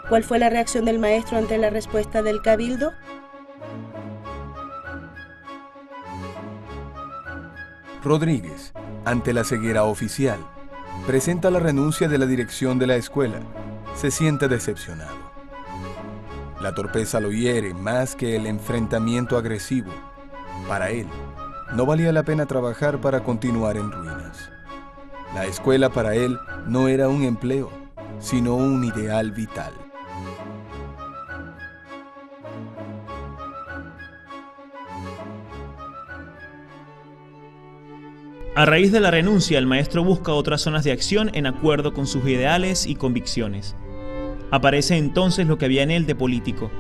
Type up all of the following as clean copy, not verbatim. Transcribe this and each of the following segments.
¿Cuál fue la reacción del maestro ante la respuesta del cabildo? Rodríguez, ante la ceguera oficial, presenta la renuncia de la dirección de la escuela. Se siente decepcionado. La torpeza lo hiere más que el enfrentamiento agresivo. Para él, no valía la pena trabajar para continuar en ruinas. La escuela para él no era un empleo, sino un ideal vital. A raíz de la renuncia, el maestro busca otras zonas de acción en acuerdo con sus ideales y convicciones. Aparece entonces lo que había en él de político.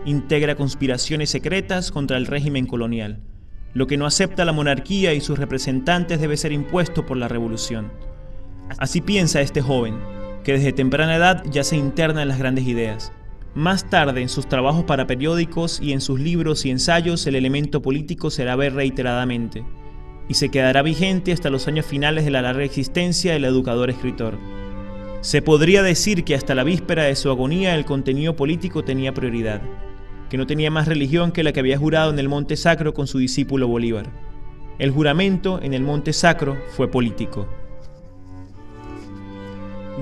Integra conspiraciones secretas contra el régimen colonial. Lo que no acepta la monarquía y sus representantes debe ser impuesto por la revolución. Así piensa este joven, que desde temprana edad ya se interna en las grandes ideas. Más tarde, en sus trabajos para periódicos y en sus libros y ensayos, el elemento político será ver reiteradamente, y se quedará vigente hasta los años finales de la larga existencia del educador escritor. Se podría decir que hasta la víspera de su agonía el contenido político tenía prioridad, que no tenía más religión que la que había jurado en el Monte Sacro con su discípulo Bolívar. El juramento en el Monte Sacro fue político.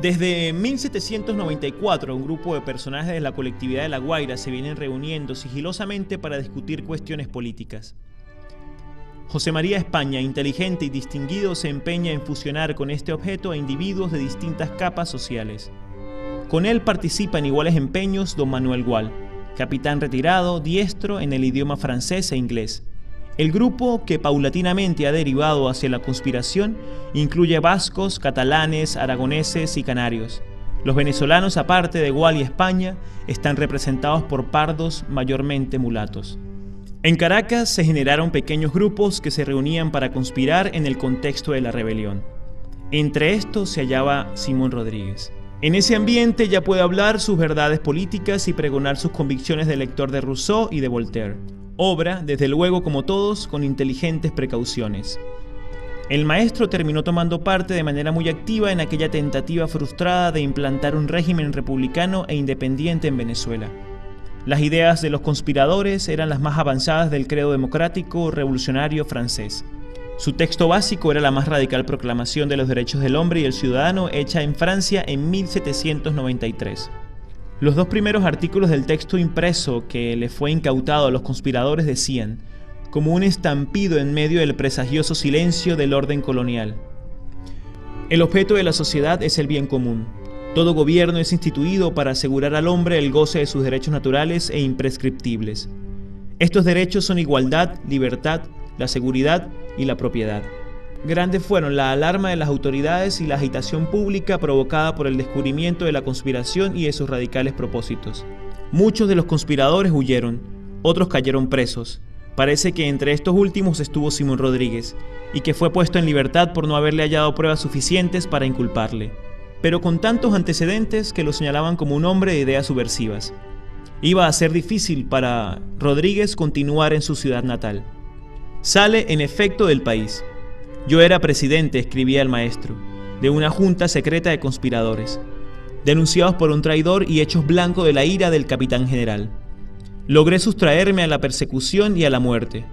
Desde 1794, un grupo de personajes de la colectividad de La Guaira se vienen reuniendo sigilosamente para discutir cuestiones políticas. José María España, inteligente y distinguido, se empeña en fusionar con este objeto a individuos de distintas capas sociales. Con él participa en iguales empeños don Manuel Gual, capitán retirado, diestro en el idioma francés e inglés. El grupo, que paulatinamente ha derivado hacia la conspiración, incluye vascos, catalanes, aragoneses y canarios. Los venezolanos, aparte de Gual y España, están representados por pardos, mayormente mulatos. En Caracas se generaron pequeños grupos que se reunían para conspirar en el contexto de la rebelión. Entre estos se hallaba Simón Rodríguez. En ese ambiente ya puede hablar sus verdades políticas y pregonar sus convicciones de lector de Rousseau y de Voltaire. Obra, desde luego como todos, con inteligentes precauciones. El maestro terminó tomando parte de manera muy activa en aquella tentativa frustrada de implantar un régimen republicano e independiente en Venezuela. Las ideas de los conspiradores eran las más avanzadas del credo democrático revolucionario francés. Su texto básico era la más radical proclamación de los derechos del hombre y el ciudadano hecha en Francia en 1793. Los dos primeros artículos del texto impreso que le fue incautado a los conspiradores decían, como un estampido en medio del presagioso silencio del orden colonial: el objeto de la sociedad es el bien común. Todo gobierno es instituido para asegurar al hombre el goce de sus derechos naturales e imprescriptibles. Estos derechos son igualdad, libertad, la seguridad y la propiedad. Grandes fueron la alarma de las autoridades y la agitación pública provocada por el descubrimiento de la conspiración y de sus radicales propósitos. Muchos de los conspiradores huyeron, otros cayeron presos. Parece que entre estos últimos estuvo Simón Rodríguez, y que fue puesto en libertad por no haberle hallado pruebas suficientes para inculparle, pero con tantos antecedentes que lo señalaban como un hombre de ideas subversivas. Iba a ser difícil para Rodríguez continuar en su ciudad natal. Sale en efecto del país. Yo era presidente, escribía el maestro, de una junta secreta de conspiradores, denunciados por un traidor y hechos blanco de la ira del capitán general. Logré sustraerme a la persecución y a la muerte,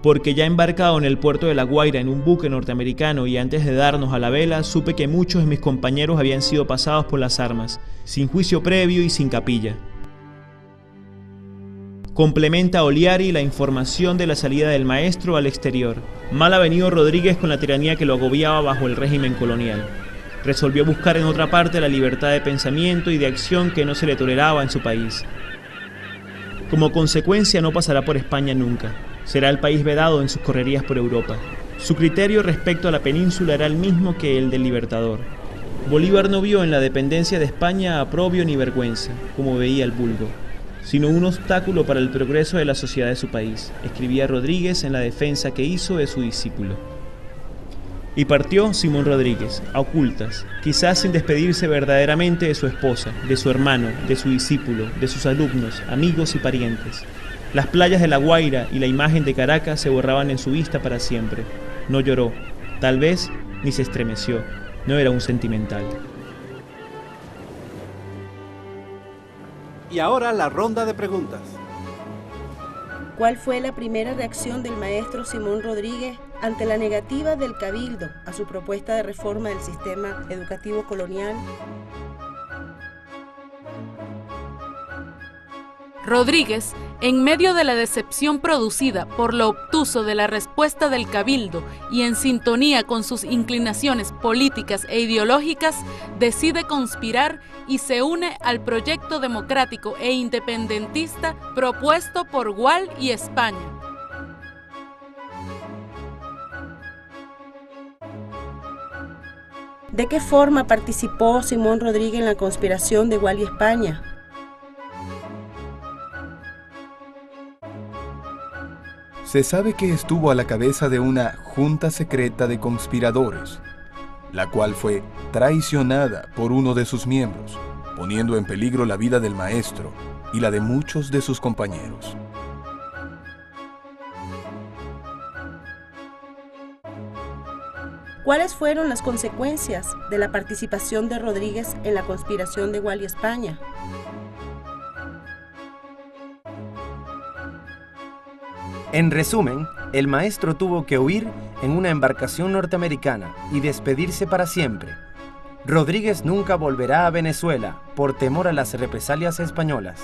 porque ya embarcado en el puerto de La Guaira en un buque norteamericano y antes de darnos a la vela, supe que muchos de mis compañeros habían sido pasados por las armas, sin juicio previo y sin capilla. Complementa Oliari la información de la salida del maestro al exterior. Mal avenido Rodríguez con la tiranía que lo agobiaba bajo el régimen colonial. Resolvió buscar en otra parte la libertad de pensamiento y de acción que no se le toleraba en su país. Como consecuencia no pasará por España nunca. Será el país vedado en sus correrías por Europa. Su criterio respecto a la península era el mismo que el del Libertador. Bolívar no vio en la dependencia de España aprobio ni vergüenza, como veía el vulgo, sino un obstáculo para el progreso de la sociedad de su país, escribía Rodríguez en la defensa que hizo de su discípulo. Y partió Simón Rodríguez, a ocultas, quizás sin despedirse verdaderamente de su esposa, de su hermano, de su discípulo, de sus alumnos, amigos y parientes. Las playas de La Guaira y la imagen de Caracas se borraban en su vista para siempre. No lloró, tal vez ni se estremeció, no era un sentimental. Y ahora la ronda de preguntas. ¿Cuál fue la primera reacción del maestro Simón Rodríguez ante la negativa del Cabildo a su propuesta de reforma del sistema educativo colonial? Rodríguez, en medio de la decepción producida por lo obtuso de la respuesta del Cabildo y en sintonía con sus inclinaciones políticas e ideológicas, decide conspirar y se une al proyecto democrático e independentista propuesto por Gual y España. ¿De qué forma participó Simón Rodríguez en la conspiración de Gual y España? Se sabe que estuvo a la cabeza de una junta secreta de conspiradores, la cual fue traicionada por uno de sus miembros, poniendo en peligro la vida del maestro y la de muchos de sus compañeros. ¿Cuáles fueron las consecuencias de la participación de Rodríguez en la conspiración de Gual y España? En resumen, el maestro tuvo que huir en una embarcación norteamericana y despedirse para siempre. Rodríguez nunca volverá a Venezuela por temor a las represalias españolas.